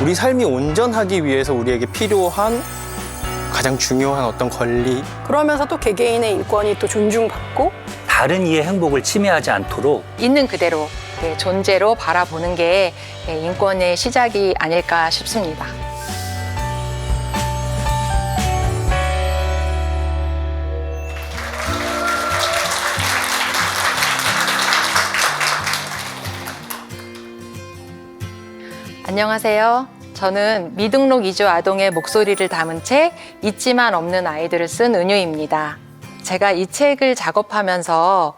우리 삶이 온전하기 위해서 우리에게 필요한 가장 중요한 어떤 권리. 그러면서 또 개개인의 인권이 또 존중받고 다른 이의 행복을 침해하지 않도록 있는 그대로 존재로 바라보는 게 인권의 시작이 아닐까 싶습니다. 안녕하세요. 저는 미등록 이주 아동의 목소리를 담은 책 잊지만 없는 아이들을 쓴 은유입니다. 제가 이 책을 작업하면서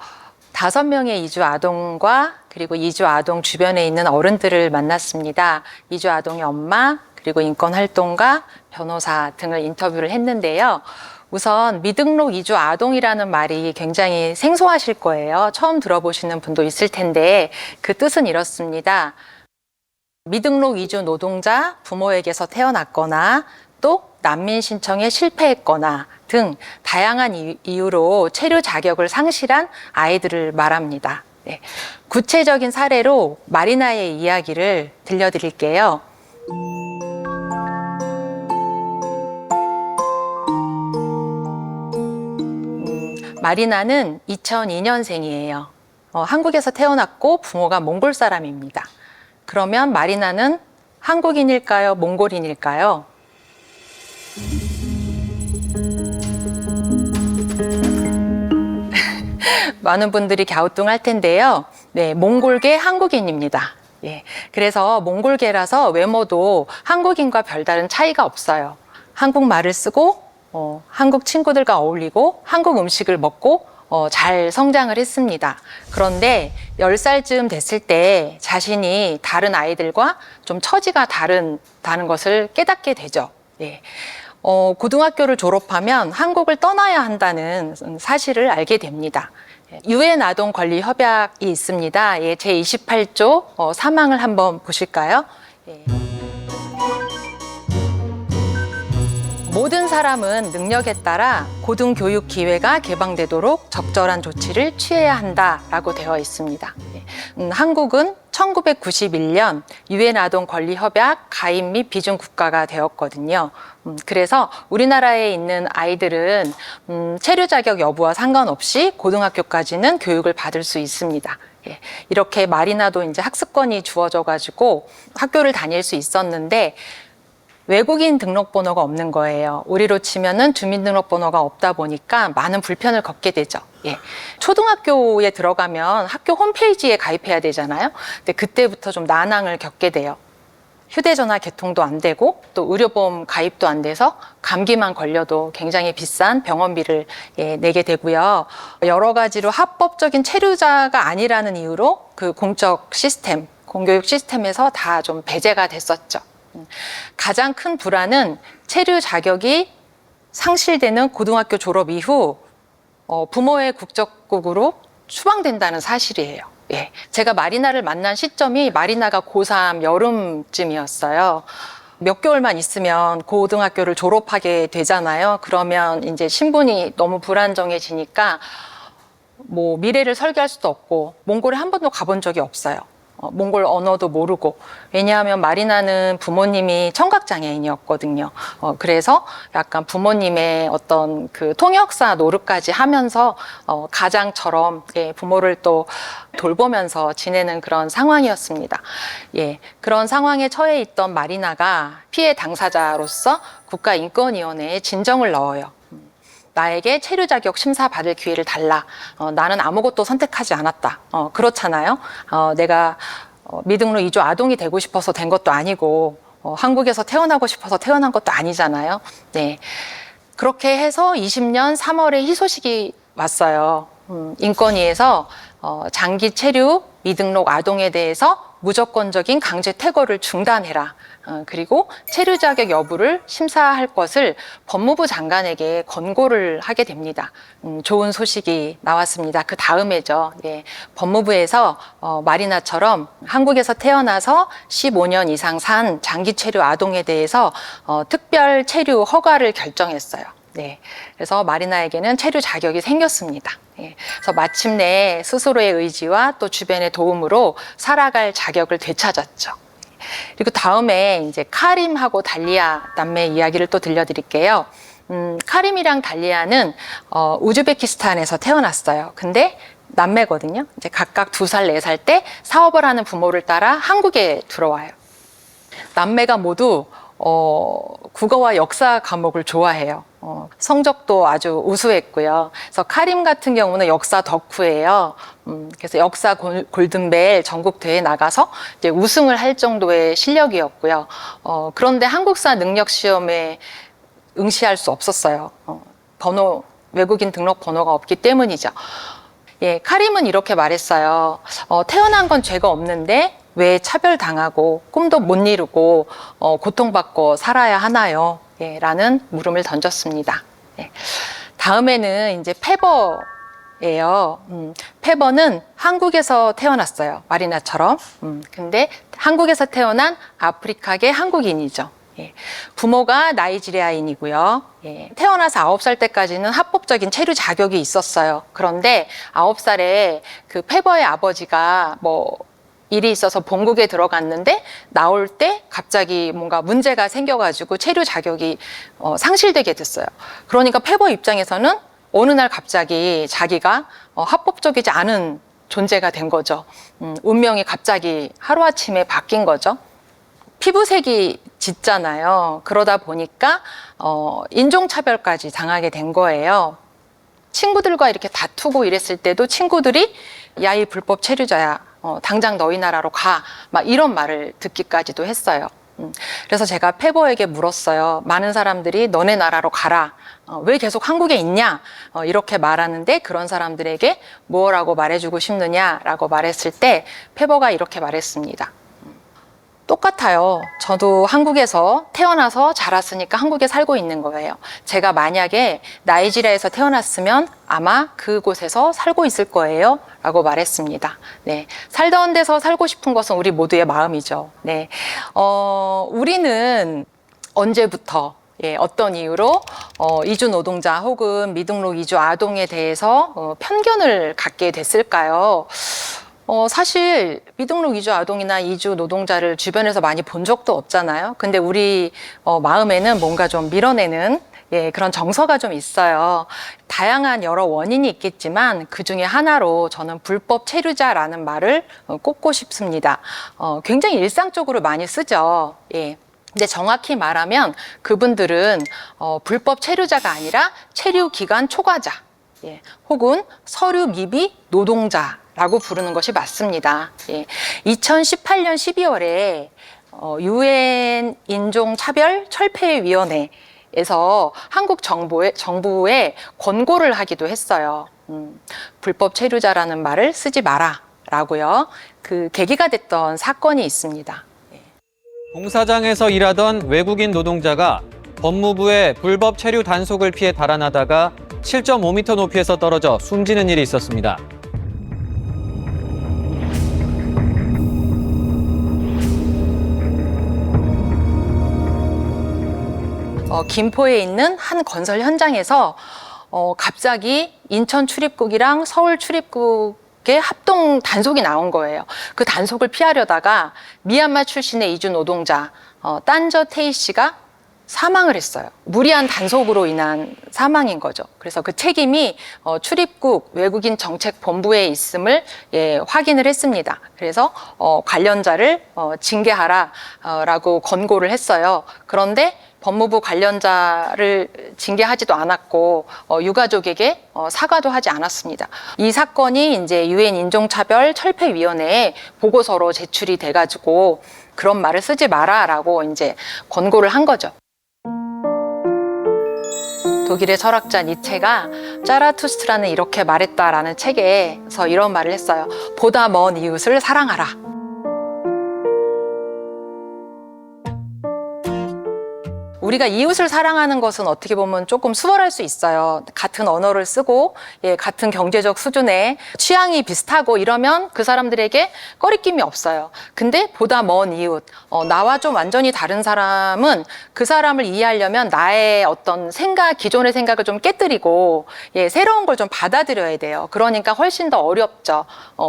5명의 이주 아동과 그리고 이주 아동 주변에 있는 어른들을 만났습니다. 이주 아동의 엄마, 그리고 인권 활동가, 변호사 등을 인터뷰를 했는데요. 우선 미등록 이주 아동이라는 말이 굉장히 생소하실 거예요. 처음 들어보시는 분도 있을 텐데 그 뜻은 이렇습니다. 미등록 이주 노동자 부모에게서 태어났거나 또 난민 신청에 실패했거나 등 다양한 이유로 체류 자격을 상실한 아이들을 말합니다. 네. 구체적인 사례로 마리나의 이야기를 들려드릴게요. 마리나는 2002년생이에요. 한국에서 태어났고 부모가 몽골 사람입니다. 그러면 마리나는 한국인일까요? 몽골인일까요? 많은 분들이 갸우뚱할 텐데요. 네, 몽골계 한국인입니다. 예, 그래서 몽골계라서 외모도 한국인과 별다른 차이가 없어요. 한국말을 쓰고 한국 친구들과 어울리고 한국 음식을 먹고 잘 성장을 했습니다. 그런데 10살쯤 됐을 때 자신이 다른 아이들과 좀 처지가 다르다는 것을 깨닫게 되죠. 예. 고등학교를 졸업하면 한국을 떠나야 한다는 사실을 알게 됩니다. 유엔 아동 권리 협약이 있습니다. 예, 제28조 사망을 한번 보실까요? 예. 모든 사람은 능력에 따라 고등교육 기회가 개방되도록 적절한 조치를 취해야 한다라고 되어 있습니다. 한국은 1991년 유엔 아동 권리 협약 가입 및 비준 국가가 되었거든요. 그래서 우리나라에 있는 아이들은 체류 자격 여부와 상관없이 고등학교까지는 교육을 받을 수 있습니다. 이렇게 마리나도 이제 학습권이 주어져 가지고 학교를 다닐 수 있었는데 외국인 등록번호가 없는 거예요. 우리로 치면은 주민등록번호가 없다 보니까 많은 불편을 겪게 되죠. 예. 초등학교에 들어가면 학교 홈페이지에 가입해야 되잖아요. 근데 그때부터 좀 난항을 겪게 돼요. 휴대전화 개통도 안 되고 또 의료보험 가입도 안 돼서 감기만 걸려도 굉장히 비싼 병원비를 내게 되고요. 여러 가지로 합법적인 체류자가 아니라는 이유로 그 공적 시스템, 공교육 시스템에서 다 좀 배제가 됐었죠. 가장 큰 불안은 체류 자격이 상실되는 고등학교 졸업 이후 부모의 국적국으로 추방된다는 사실이에요. 예. 제가 마리나를 만난 시점이 마리나가 고3 여름쯤이었어요. 몇 개월만 있으면 고등학교를 졸업하게 되잖아요. 그러면 이제 신분이 너무 불안정해지니까 뭐 미래를 설계할 수도 없고 몽골에 한 번도 가본 적이 없어요. 몽골 언어도 모르고. 왜냐하면 마리나는 부모님이 청각장애인이었거든요. 그래서 약간 부모님의 어떤 그 통역사 노릇까지 하면서 가장처럼 부모를 또 돌보면서 지내는 그런 상황이었습니다. 예, 그런 상황에 처해 있던 마리나가 피해 당사자로서 국가인권위원회에 진정을 넣어요. 나에게 체류 자격 심사 받을 기회를 달라. 나는 아무것도 선택하지 않았다. 그렇잖아요. 내가 미등록 이주 아동이 되고 싶어서 된 것도 아니고 한국에서 태어나고 싶어서 태어난 것도 아니잖아요. 네. 그렇게 해서 20년 3월에 희소식이 왔어요. 인권위에서 장기 체류 미등록 아동에 대해서 무조건적인 강제 퇴거를 중단해라. 그리고 체류 자격 여부를 심사할 것을 법무부 장관에게 권고를 하게 됩니다. 좋은 소식이 나왔습니다. 그 다음에죠. 예, 법무부에서 마리나처럼 한국에서 태어나서 15년 이상 산 장기 체류 아동에 대해서 특별 체류 허가를 결정했어요. 네, 그래서 마리나에게는 체류 자격이 생겼습니다. 예, 그래서 마침내 스스로의 의지와 또 주변의 도움으로 살아갈 자격을 되찾았죠. 그리고 다음에 이제 카림하고 달리아 남매 이야기를 또 들려드릴게요. 카림이랑 달리아는 우즈베키스탄에서 태어났어요. 근데 남매거든요. 이제 각각 2살, 4살 때 사업을 하는 부모를 따라 한국에 들어와요. 남매가 모두 국어와 역사 과목을 좋아해요. 성적도 아주 우수했고요. 그래서 카림 같은 경우는 역사 덕후예요. 그래서 역사 골든벨 전국 대회에 나가서 이제 우승을 할 정도의 실력이었고요. 그런데 한국사 능력 시험에 응시할 수 없었어요. 외국인 등록 번호가 없기 때문이죠. 예, 카림은 이렇게 말했어요. 태어난 건 죄가 없는데 왜 차별당하고 꿈도 못 이루고 고통받고 살아야 하나요? 예, 라는 물음을 던졌습니다. 예. 다음에는 이제 페버예요. 페버는 한국에서 태어났어요. 마리나처럼. 근데 한국에서 태어난 아프리카계 한국인이죠. 예. 부모가 나이지리아인이고요. 예. 태어나서 9살 때까지는 합법적인 체류 자격이 있었어요. 그런데 9살에 그 페버의 아버지가 일이 있어서 본국에 들어갔는데 나올 때 갑자기 뭔가 문제가 생겨가지고 체류 자격이 상실되게 됐어요. 그러니까 페버 입장에서는 어느 날 갑자기 자기가 합법적이지 않은 존재가 된 거죠. 운명이 갑자기 하루아침에 바뀐 거죠. 피부색이 짙잖아요. 그러다 보니까 인종차별까지 당하게 된 거예요. 친구들과 이렇게 다투고 이랬을 때도 친구들이 야, 이 불법 체류자야. 당장 너희 나라로 가. 막 이런 말을 듣기까지도 했어요. 그래서 제가 페버에게 물었어요. 많은 사람들이 너네 나라로 가라. 왜 계속 한국에 있냐? 이렇게 말하는데 그런 사람들에게 뭐라고 말해주고 싶느냐라고 말했을 때 페버가 이렇게 말했습니다. 똑같아요. 저도 한국에서 태어나서 자랐으니까 한국에 살고 있는 거예요. 제가 만약에 나이지리아에서 태어났으면 아마 그곳에서 살고 있을 거예요. 라고 말했습니다. 네. 살던 데서 살고 싶은 것은 우리 모두의 마음이죠. 네. 우리는 언제부터 어떤 이유로 이주 노동자 혹은 미등록 이주 아동에 대해서 편견을 갖게 됐을까요? 사실 미등록 이주 아동이나 이주 노동자를 주변에서 많이 본 적도 없잖아요. 근데 우리 마음에는 뭔가 좀 밀어내는 그런 정서가 좀 있어요. 다양한 여러 원인이 있겠지만 그 중에 하나로 저는 불법 체류자라는 말을 꼽고 싶습니다. 굉장히 일상적으로 많이 쓰죠. 예. 근데 정확히 말하면 그분들은 불법 체류자가 아니라 체류 기간 초과자, 혹은 서류 미비 노동자 라고 부르는 것이 맞습니다. 2018년 12월에 UN 인종차별 철폐위원회에서 한국 정부에 권고를 하기도 했어요. 불법 체류자라는 말을 쓰지 마라 라고요. 그 계기가 됐던 사건이 있습니다. 공사장에서 일하던 외국인 노동자가 법무부의 불법 체류 단속을 피해 달아나다가 7.5m 높이에서 떨어져 숨지는 일이 있었습니다. 김포에 있는 한 건설 현장에서 갑자기 인천 출입국이랑 서울 출입국의 합동 단속이 나온 거예요. 그 단속을 피하려다가 미얀마 출신의 이주 노동자 딴저 테이 씨가 사망을 했어요. 무리한 단속으로 인한 사망인 거죠. 그래서 그 책임이 출입국 외국인 정책본부에 있음을 확인을 했습니다. 그래서 관련자를 징계하라라고 권고를 했어요. 그런데 법무부 관련자를 징계하지도 않았고 유가족에게 사과도 하지 않았습니다. 이 사건이 이제 유엔 인종차별 철폐위원회에 보고서로 제출이 돼가지고 그런 말을 쓰지 마라라고 이제 권고를 한 거죠. 독일의 철학자 니체가 짜라투스트라는 이렇게 말했다라는 책에서 이런 말을 했어요. 보다 먼 이웃을 사랑하라. 우리가 이웃을 사랑하는 것은 어떻게 보면 조금 수월할 수 있어요. 같은 언어를 쓰고 같은 경제적 수준에 취향이 비슷하고 이러면 그 사람들에게 꺼리낌이 없어요. 근데 보다 먼 이웃, 나와 좀 완전히 다른 사람은 그 사람을 이해하려면 나의 어떤 기존의 생각을 좀 깨뜨리고 새로운 걸 좀 받아들여야 돼요. 그러니까 훨씬 더 어렵죠.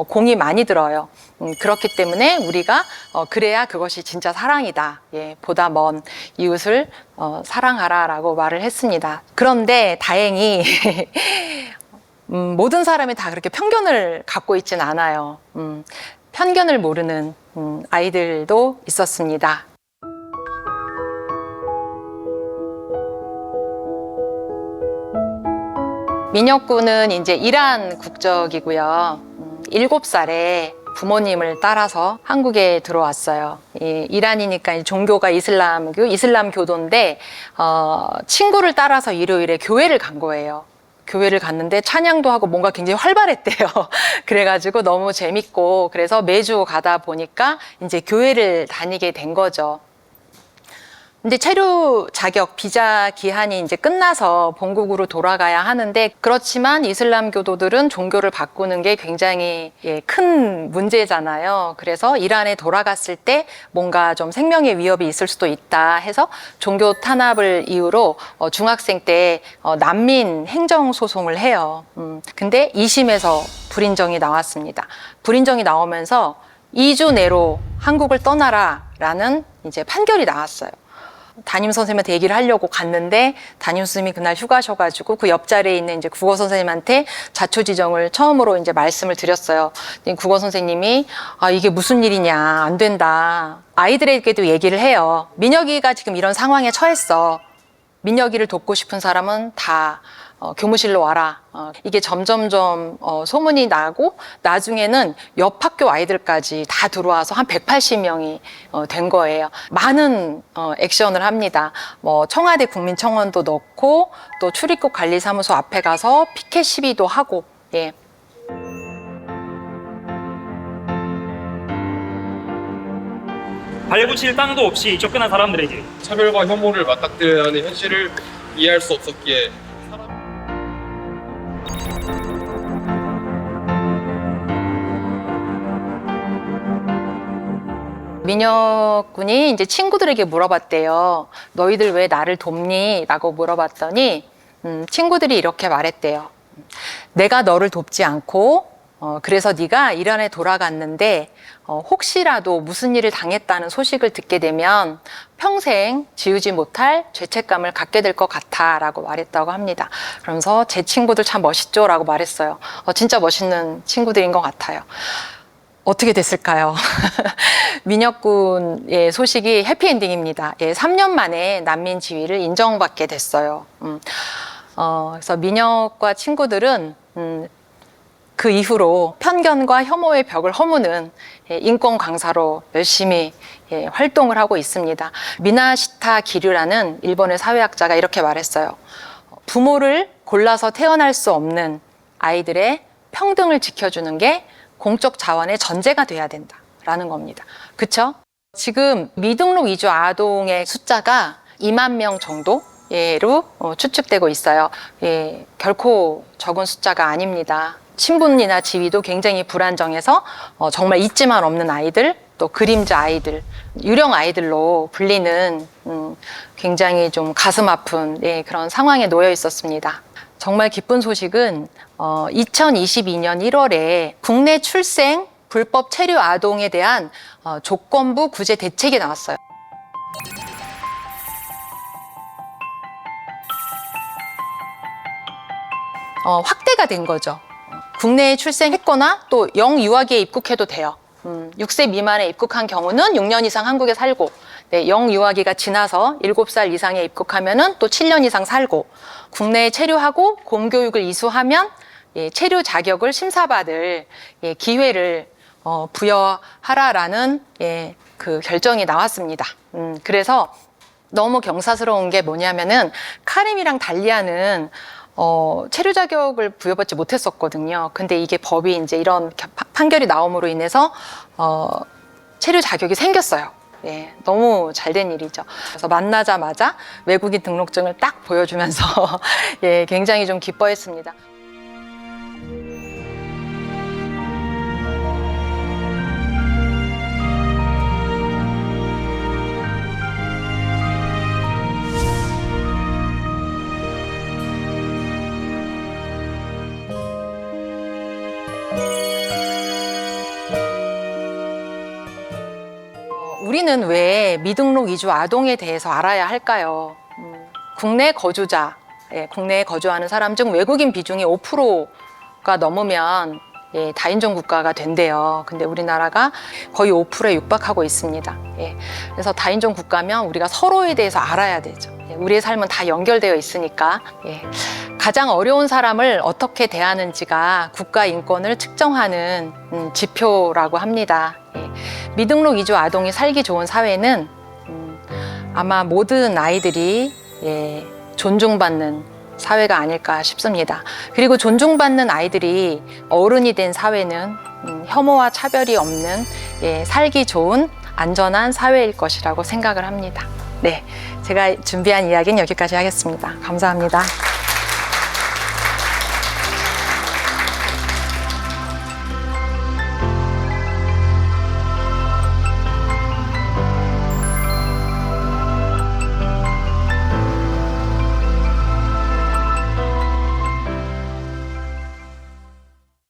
공이 많이 들어요. 그렇기 때문에 우리가 그래야 그것이 진짜 사랑이다. 보다 먼 이웃을 사랑하라라고 말을 했습니다. 그런데 다행히 모든 사람이 다 그렇게 편견을 갖고 있진 않아요. 편견을 모르는 아이들도 있었습니다. 민혁 군은 이제 이란 국적이고요. 7살에 부모님을 따라서 한국에 들어왔어요. 이란이니까 종교가 이슬람교도인데 친구를 따라서 일요일에 교회를 간 거예요. 교회를 갔는데 찬양도 하고 뭔가 굉장히 활발했대요. 그래가지고 너무 재밌고 그래서 매주 가다 보니까 이제 교회를 다니게 된 거죠. 근데 체류 자격 비자 기한이 이제 끝나서 본국으로 돌아가야 하는데 그렇지만 이슬람 교도들은 종교를 바꾸는 게 굉장히 큰 문제잖아요. 그래서 이란에 돌아갔을 때 뭔가 좀 생명의 위협이 있을 수도 있다 해서 종교 탄압을 이유로 중학생 때 난민 행정 소송을 해요. 근데 2심에서 불인정이 나왔습니다. 불인정이 나오면서 2주 내로 한국을 떠나라라는 이제 판결이 나왔어요. 담임 선생님한테 얘기를 하려고 갔는데 담임 선생님이 그날 휴가셔가지고 그 옆자리에 있는 이제 국어 선생님한테 자초지정을 처음으로 이제 말씀을 드렸어요. 국어 선생님이 이게 무슨 일이냐, 안 된다. 아이들에게도 얘기를 해요. 민혁이가 지금 이런 상황에 처했어. 민혁이를 돕고 싶은 사람은 다 교무실로 와라. 이게 점점점 소문이 나고 나중에는 옆 학교 아이들까지 다 들어와서 한 180명이 된 거예요. 많은 액션을 합니다. 청와대 국민청원도 넣고 또 출입국 관리사무소 앞에 가서 피켓 시위도 하고. 발붙일 땅도 없이 쫓겨난 사람들에게 차별과 혐오를 맞닥뜨려야 하는 현실을 이해할 수 없었기에 민혁 군이 이제 친구들에게 물어봤대요. 너희들 왜 나를 돕니? 라고 물어봤더니 친구들이 이렇게 말했대요. 내가 너를 돕지 않고 그래서 네가 이란에 돌아갔는데 혹시라도 무슨 일을 당했다는 소식을 듣게 되면 평생 지우지 못할 죄책감을 갖게 될 것 같아 라고 말했다고 합니다. 그러면서 제 친구들 참 멋있죠? 라고 말했어요. 진짜 멋있는 친구들인 것 같아요. 어떻게 됐을까요? 민혁 군의 소식이 해피엔딩입니다. 3년 만에 난민 지위를 인정받게 됐어요. 그래서 민혁과 친구들은 그 이후로 편견과 혐오의 벽을 허무는 인권 강사로 열심히 활동을 하고 있습니다. 미나시타 기류라는 일본의 사회학자가 이렇게 말했어요. 부모를 골라서 태어날 수 없는 아이들의 평등을 지켜주는 게 공적 자원의 전제가 돼야 된다라는 겁니다. 그렇죠? 지금 미등록 이주 아동의 숫자가 2만 명 정도로 추측되고 있어요. 결코 적은 숫자가 아닙니다. 친분이나 지위도 굉장히 불안정해서 정말 있지만 없는 아이들, 또 그림자 아이들, 유령 아이들로 불리는 굉장히 좀 가슴 아픈 그런 상황에 놓여 있었습니다. 정말 기쁜 소식은 2022년 1월에 국내 출생 불법 체류 아동에 대한 조건부 구제 대책이 나왔어요. 확대가 된 거죠. 국내에 출생했거나 또 영유아기에 입국해도 돼요. 6세 미만에 입국한 경우는 6년 이상 한국에 살고, 영유아기가 지나서 7살 이상에 입국하면은 또 7년 이상 살고, 국내에 체류하고 공교육을 이수하면 체류 자격을 심사받을 기회를 부여하라라는 그 결정이 나왔습니다. 그래서 너무 경사스러운 게 뭐냐면은 카림이랑 달리아는 체류 자격을 부여받지 못했었거든요. 근데 이게 법이 이제 이런 판결이 나옴으로 인해서 체류 자격이 생겼어요. 예, 너무 잘된 일이죠. 그래서 만나자마자 외국인 등록증을 딱 보여주면서 예, 굉장히 좀 기뻐했습니다. 우리는 왜 미등록 이주 아동에 대해서 알아야 할까요? 국내 거주자, 국내에 거주하는 사람 중 외국인 비중이 5%가 넘으면 다인종 국가가 된대요. 근데 우리나라가 거의 5%에 육박하고 있습니다. 그래서 다인종 국가면 우리가 서로에 대해서 알아야 되죠. 우리의 삶은 다 연결되어 있으니까. 가장 어려운 사람을 어떻게 대하는지가 국가 인권을 측정하는 지표라고 합니다. 미등록 이주 아동이 살기 좋은 사회는 아마 모든 아이들이 존중받는 사회가 아닐까 싶습니다. 그리고 존중받는 아이들이 어른이 된 사회는 혐오와 차별이 없는 살기 좋은 안전한 사회일 것이라고 생각을 합니다. 네, 제가 준비한 이야기는 여기까지 하겠습니다. 감사합니다.